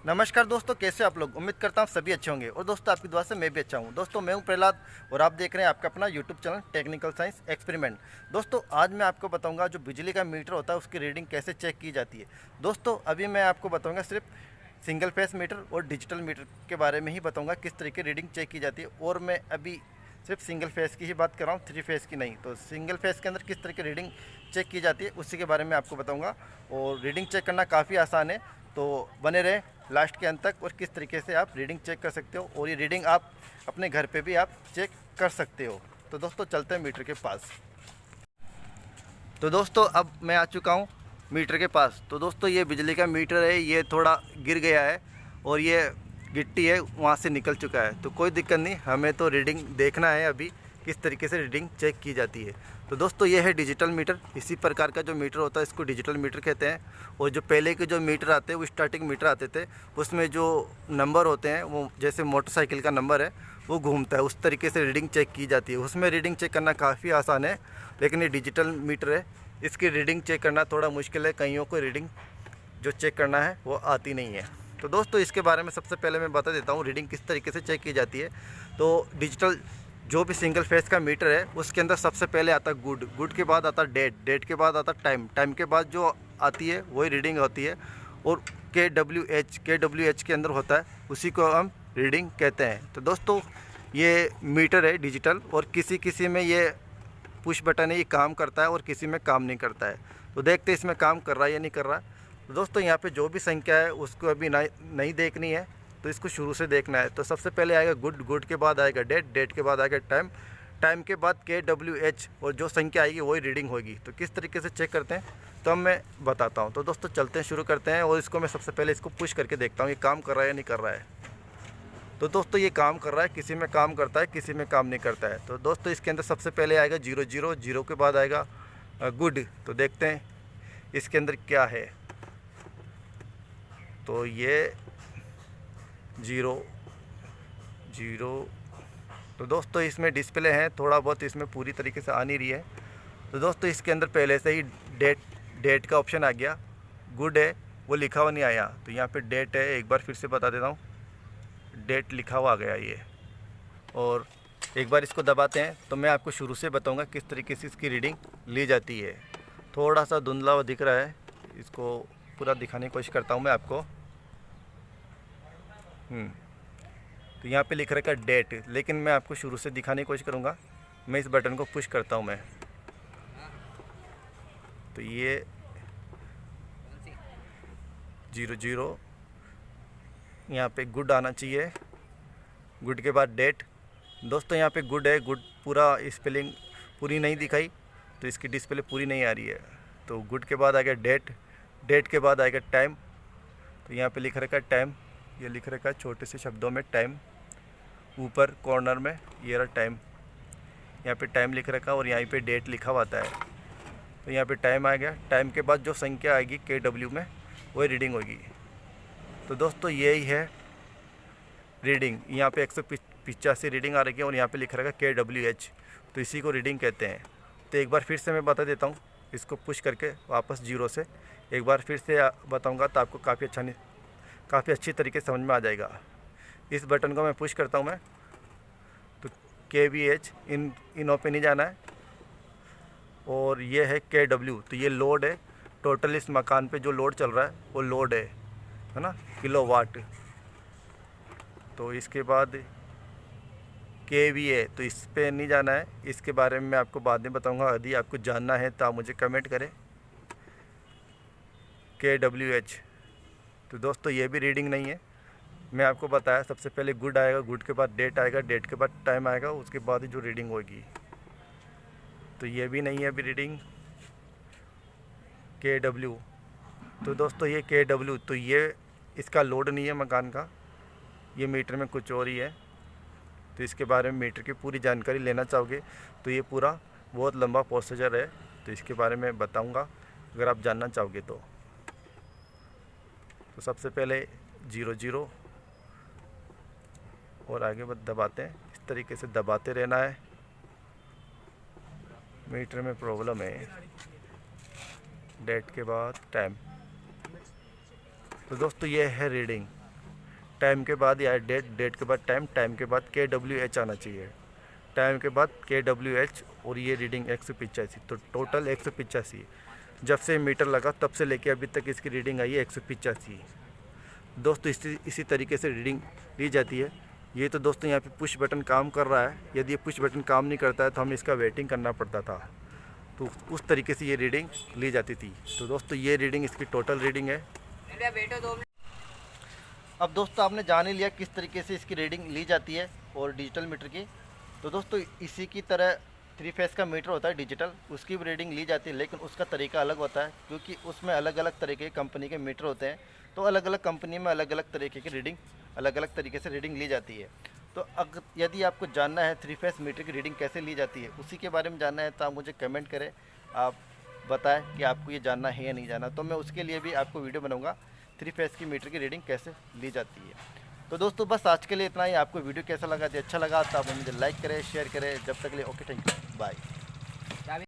नमस्कार दोस्तों, कैसे आप लोग। उम्मीद करता हूँ सभी अच्छे होंगे और दोस्तों आपकी दुआ से मैं भी अच्छा हूँ। दोस्तों मैं हूँ प्रहलाद और आप देख रहे हैं आपका अपना YouTube channel technical science experiment. दोस्तों आज मैं आपको बताऊंगा जो बिजली का मीटर होता है उसकी रीडिंग कैसे चेक की जाती है। दोस्तों अभी मैं आपको बताऊँगा सिर्फ सिंगल फेस मीटर और डिजिटल मीटर के बारे में ही बताऊँगा किस तरीके रीडिंग चेक की जाती है। और मैं अभी सिर्फ सिंगल फेस की ही बात कर रहा हूँ, थ्री फेस की नहीं। तो सिंगल फेस के अंदर किस तरह की रीडिंग चेक की जाती है उसी के बारे में आपको बताऊंगा। और रीडिंग चेक करना काफ़ी आसान है, तो बने रहे लास्ट के अंत तक। और किस तरीके से आप रीडिंग चेक कर सकते हो और ये रीडिंग आप अपने घर पे भी आप चेक कर सकते हो। तो दोस्तों चलते हैं मीटर के पास। तो दोस्तों अब मैं आ चुका हूँ मीटर के पास। तो दोस्तों ये बिजली का मीटर है, ये थोड़ा गिर गया है और ये गिट्टी है वहाँ से निकल चुका है। तो कोई दिक्कत नहीं, हमें तो रीडिंग देखना है अभी किस तरीके से रीडिंग चेक की जाती है। तो दोस्तों ये है डिजिटल मीटर। इसी प्रकार का जो मीटर होता है इसको डिजिटल मीटर कहते हैं। और जो पहले के जो मीटर आते हैं वो स्टार्टिंग मीटर आते थे, उसमें जो नंबर होते हैं वो जैसे मोटरसाइकिल का नंबर है वो घूमता है, उस तरीके से रीडिंग चेक की जाती है। उसमें रीडिंग चेक करना काफ़ी आसान है, लेकिन ये डिजिटल मीटर है, इसकी रीडिंग चेक करना थोड़ा मुश्किल है। कईयों को रीडिंग जो चेक करना है वो आती नहीं है। तो दोस्तों इसके बारे में सबसे पहले मैं बता देता हूँ रीडिंग किस तरीके से चेक की जाती है। तो डिजिटल जो भी सिंगल फेस का मीटर है उसके अंदर सबसे पहले आता है गुड, गुड के बाद आता है डेट, डेट के बाद आता है टाइम, टाइम के बाद जो आती है वही रीडिंग होती है। और के डब्ल्यू एच के अंदर होता है, उसी को हम रीडिंग कहते हैं। तो दोस्तों ये मीटर है डिजिटल, और किसी किसी में ये पुश बटन है, ये काम करता है और किसी में काम नहीं करता है। तो देखते हैं इसमें काम कर रहा है या नहीं कर रहा है। तो दोस्तों यहाँ पे जो भी संख्या है उसको अभी नहीं देखनी है, तो इसको शुरू से देखना है। तो सबसे पहले आएगा गुड, गुड के बाद आएगा डेट, डेट के बाद आएगा टाइम, टाइम के बाद के और जो संख्या आएगी वही रीडिंग होगी। तो किस तरीके से चेक करते हैं तो मैं बताता हूँ। तो दोस्तों चलते हैं, शुरू करते हैं। और इसको मैं सबसे पहले इसको पुश करके देखता हूँ ये काम कर रहा है या नहीं कर रहा है। तो दोस्तों ये काम कर रहा है, किसी में काम करता है किसी में काम नहीं करता है। तो दोस्तों इसके अंदर सबसे पहले आएगा 0 0, 0 के बाद आएगा गुड। तो देखते हैं इसके अंदर क्या है। तो ये 0 0। तो दोस्तों इसमें डिस्प्ले है, थोड़ा बहुत इसमें पूरी तरीके से आ नहीं रही है। तो दोस्तों इसके अंदर पहले से ही डेट का ऑप्शन आ गया, गुड है वो लिखा हुआ नहीं आया। तो यहाँ पे डेट है, एक बार फिर से बता देता हूँ, डेट लिखा हुआ आ गया ये। और एक बार इसको दबाते हैं तो मैं आपको शुरू से बताऊंगा किस तरीके से इसकी रीडिंग ली जाती है। थोड़ा सा धुंधला हुआ दिख रहा है, इसको पूरा दिखाने की कोशिश करता हूँ मैं आपको। तो यहाँ पे लिख रखा है डेट, लेकिन मैं आपको शुरू से दिखाने की कोशिश करूँगा। मैं इस बटन को पुश करता हूँ मैं, तो ये 0 0 यहाँ पे गुड आना चाहिए, गुड के बाद डेट। दोस्तों यहाँ पे गुड है, गुड पूरा स्पेलिंग पूरी नहीं दिखाई, तो इसकी डिस्प्ले पूरी नहीं आ रही है। तो गुड के बाद आ गया डेट, डेट के बाद आएगा टाइम। तो यहाँ पे लिख रखा है टाइम, ये लिख रखा है छोटे से शब्दों में टाइम, ऊपर कॉर्नर में ये रहा टाइम, यहाँ पे टाइम लिख रखा और यहाँ पे डेट लिखा हुआ आता है। तो यहाँ पे टाइम आ गया, टाइम के बाद जो संख्या आएगी KW में वही रीडिंग होगी। तो दोस्तों यही है रीडिंग। यहाँ पे 185 रीडिंग आ रही है और यहाँ पे लिख रखा है KWH, तो इसी को रीडिंग कहते हैं। तो एक बार फिर से मैं बता देता हूँ, इसको पुश करके वापस 0 से एक बार फिर से बताऊँगा तो आपको काफ़ी अच्छी तरीके से समझ में आ जाएगा। इस बटन को मैं पुश करता हूँ मैं, तो KVH इन पे नहीं जाना है, और ये है KW, तो ये लोड है। टोटल इस मकान पे जो लोड चल रहा है वो लोड है ना, किलोवाट। तो इसके बाद KVA, तो इस पे नहीं जाना है, इसके बारे में मैं आपको बाद में बताऊंगा। यदि आपको जानना है तो आप मुझे कमेंट करें। KWH, तो दोस्तों ये भी रीडिंग नहीं है, मैं आपको बताया सबसे पहले गुड आएगा, गुड के बाद डेट आएगा, डेट के बाद टाइम आएगा, उसके बाद ही जो रीडिंग होगी। तो ये भी नहीं है अभी रीडिंग KW। तो दोस्तों ये KW, तो ये इसका लोड नहीं है मकान का, ये मीटर में कुछ और ही है। तो इसके बारे में मीटर की पूरी जानकारी लेना चाहोगे तो ये पूरा बहुत लंबा प्रोसीजर है, तो इसके बारे में बताऊंगा अगर आप जानना चाहोगे तो। सबसे पहले 0 0 और आगे बस दबाते हैं, इस तरीके से दबाते रहना है। मीटर में प्रॉब्लम है, डेट के बाद टाइम। तो दोस्तों ये है रीडिंग, टाइम के बाद या डेट के बाद टाइम के बाद KWH आना चाहिए, टाइम के बाद KWH, और ये रीडिंग 185। तो टोटल 185 जब से मीटर लगा तब से लेके अभी तक इसकी रीडिंग आई है 185। दोस्तों इसी तरीके से रीडिंग ली जाती है। ये तो दोस्तों यहाँ पे पुश बटन काम कर रहा है, यदि ये पुश बटन काम नहीं करता है तो हमें इसका वेटिंग करना पड़ता था, तो उस तरीके से ये रीडिंग ली जाती थी। तो दोस्तों ये रीडिंग इसकी टोटल रीडिंग है। अब दोस्तों आपने जान ही लिया किस तरीके से इसकी रीडिंग ली जाती है और डिजिटल मीटर की। तो दोस्तों इसी की तरह 3 फेस का मीटर होता है डिजिटल, उसकी भी रीडिंग ली जाती है, लेकिन उसका तरीका अलग होता है, क्योंकि उसमें अलग अलग तरीके की कंपनी के मीटर होते हैं। तो अलग अलग कंपनी में अलग अलग तरीके की रीडिंग, अलग अलग तरीके से रीडिंग ली जाती है। तो अगर यदि आपको जानना है 3 फेस मीटर की रीडिंग कैसे ली जाती है, उसी के बारे में जानना है, तो आप मुझे कमेंट करें, आप बताएं कि आपको ये जानना है या नहीं जानना, तो मैं उसके लिए भी आपको वीडियो बनाऊँगा 3 फेस की मीटर की रीडिंग कैसे ली जाती है। तो दोस्तों बस आज के लिए इतना ही। आपको वीडियो कैसा लगा, यदि अच्छा लगा तो आप मुझे लाइक करें, शेयर करें। जब तक के लिए ओके, थैंक यू, बाय।